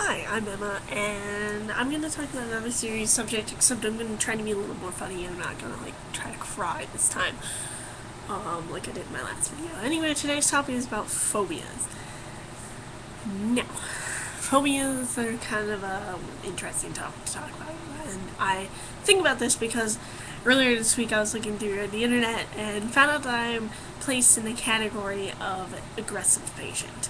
Hi, I'm Emma, and I'm going to talk about another serious subject, except I'm going to try to be a little more funny. I'm not going to, try to cry this time, like I did in my last video. Anyway, today's topic is about phobias. Now, phobias are kind of an interesting topic to talk about, and I think about this because earlier this week I was looking through the internet and found out that I'm placed in the category of aggressive patient.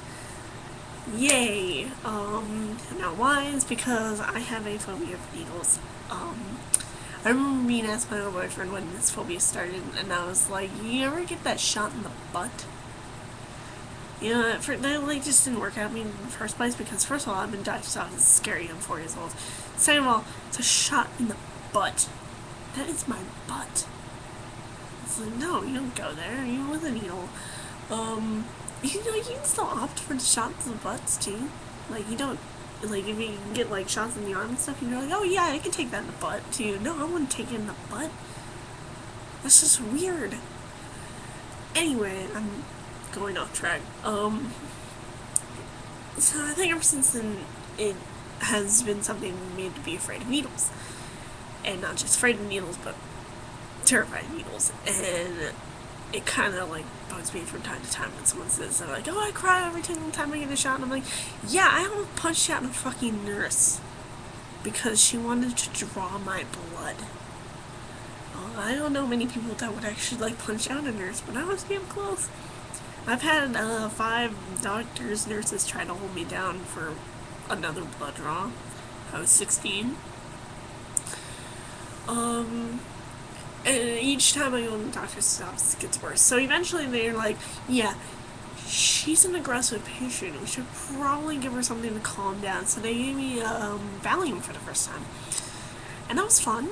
Yay! Now why is because I have a phobia of needles. I remember being asked by my boyfriend when this phobia started, and I was like, you ever get that shot in the butt? You know, that just didn't work out for me in the first place, because first of all, I've been diagnosed as scary, I'm 4 years old. Second of all, it's a shot in the butt. That is my butt. It's like, no, you don't go there, even with a needle. You can still opt for the shots in the butts too. You don't, if you can get shots in the arm and stuff, you're like, oh yeah, I can take that in the butt too. No, I wouldn't take it in the butt. That's just weird. Anyway, I'm going off track. So I think ever since then, it has been something made to be afraid of needles. And not just afraid of needles, but terrified of needles. And it kind of bugs me from time to time when someone says, they're like, oh, I cry every single time I get a shot, and I'm like, yeah, I almost punched out a fucking nurse because she wanted to draw my blood. I don't know many people that would actually punch out a nurse, but I was damn close. I've had 5 doctors, nurses try to hold me down for another blood draw. I was 16. And each time I go to the doctor's office, it gets worse. So eventually they're like, yeah, she's an aggressive patient. We should probably give her something to calm down. So they gave me Valium for the first time. And that was fun.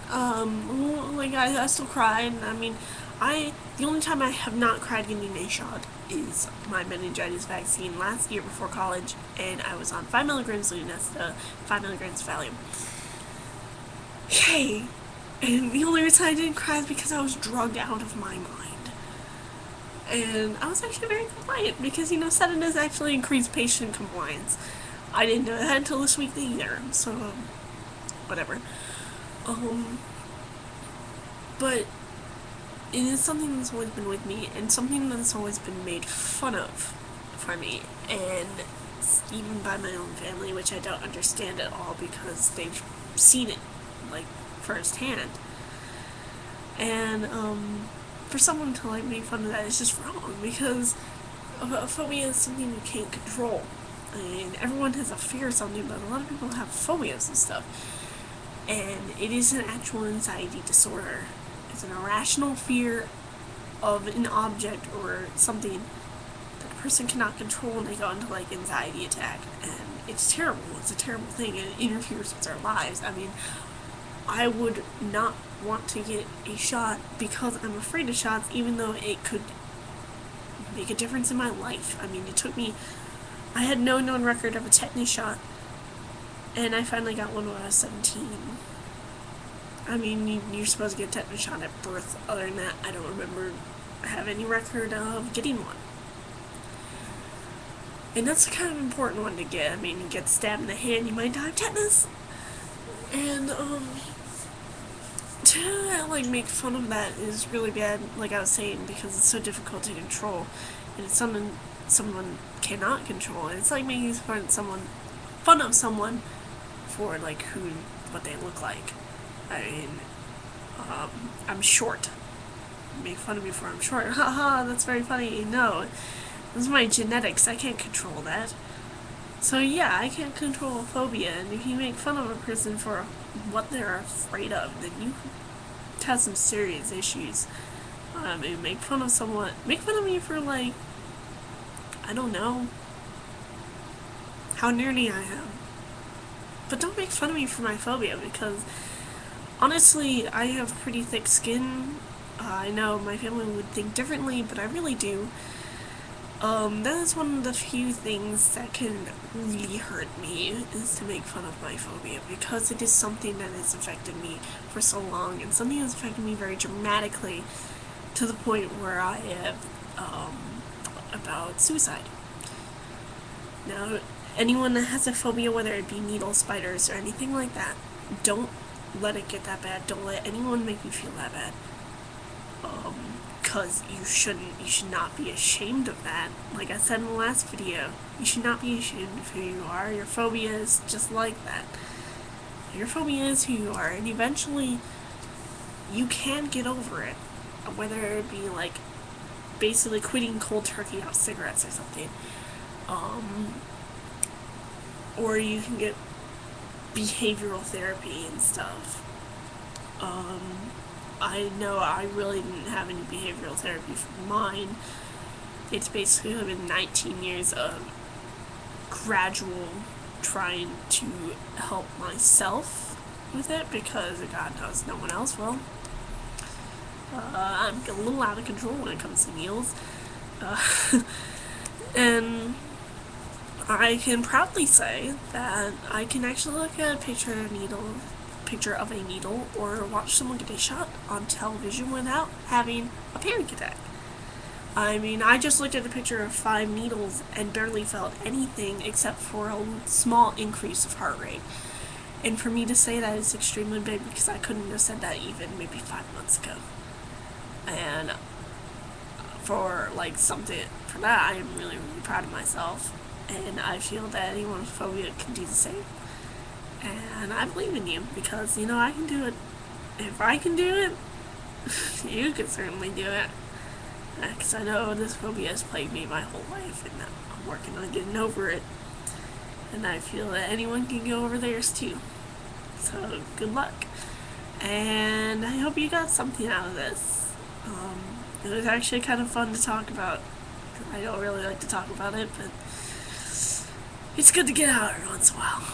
I still cried. I mean, the only time I have not cried getting a shot is my meningitis vaccine last year before college. And I was on 5 milligrams Lunesta, 5 milligrams Valium. Yay! And the only reason I didn't cry is because I was drugged out of my mind. And I was actually very compliant because, sedatives actually increase patient compliance. I didn't know that until this week either, so, whatever. But it is something that's always been with me, and something that's always been made fun of for me, and even by my own family, which I don't understand at all because they've seen it, firsthand. And for someone to make fun of that is just wrong, because a phobia is something you can't control. I mean, everyone has a fear of something, but a lot of people have phobias and stuff. And it is an actual anxiety disorder. It's an irrational fear of an object or something that a person cannot control, and they go into anxiety attack. And it's terrible. It's a terrible thing, and it interferes with their lives. I mean, I would not want to get a shot because I'm afraid of shots, even though it could make a difference in my life. I mean, I had no known record of a tetanus shot, and I finally got one when I was 17. I mean, you're supposed to get a tetanus shot at birth. Other than that, I don't remember having any record of getting one. And that's a kind of important one to get. I mean, you get stabbed in the hand, you might die of tetanus. And, to, make fun of that is really bad, like I was saying, because it's so difficult to control, and it's something someone cannot control, and it's like making fun of someone for, what they look like. I mean, I'm short. Make fun of me for I'm short. Haha, that's very funny. No, this is my genetics, I can't control that. So yeah, I can't control a phobia, and if you make fun of a person for what they're afraid of, then you have some serious issues. Make fun of me for I don't know, how nerdy I am. But don't make fun of me for my phobia, because honestly, I have pretty thick skin. I know my family would think differently, but I really do. That is one of the few things that can really hurt me, is to make fun of my phobia, because it is something that has affected me for so long, and something that's affected me very dramatically, to the point where I have, about suicide. Now, anyone that has a phobia, whether it be needles, spiders, or anything like that, don't let it get that bad. Don't let anyone make you feel that bad. Because you should not be ashamed of that. Like I said in the last video, you should not be ashamed of who you are. Your phobia is just like that. Your phobia is who you are, and eventually you can get over it. Whether it be like basically quitting cold turkey off cigarettes or something. Or you can get behavioral therapy and stuff. I know I really didn't have any behavioral therapy for mine. It's basically been 19 years of gradual trying to help myself with it, because God knows no one else will. I'm a little out of control when it comes to needles. And I can proudly say that I can actually look at a picture of a needle or watch someone get a shot on television without having a panic attack. I mean, I just looked at a picture of 5 needles and barely felt anything except for a small increase of heart rate. And for me to say that is extremely big, because I couldn't have said that even maybe 5 months ago. And for like something for that, I am really, really proud of myself. And I feel that anyone with phobia can do the same. And I believe in you, because, you know, I can do it. If I can do it, you can certainly do it. Because I know this phobia has plagued me my whole life, and I'm working on getting over it. And I feel that anyone can get over theirs too. So, good luck. And I hope you got something out of this. It was actually kind of fun to talk about. I don't really like to talk about it, but it's good to get out every once in a while.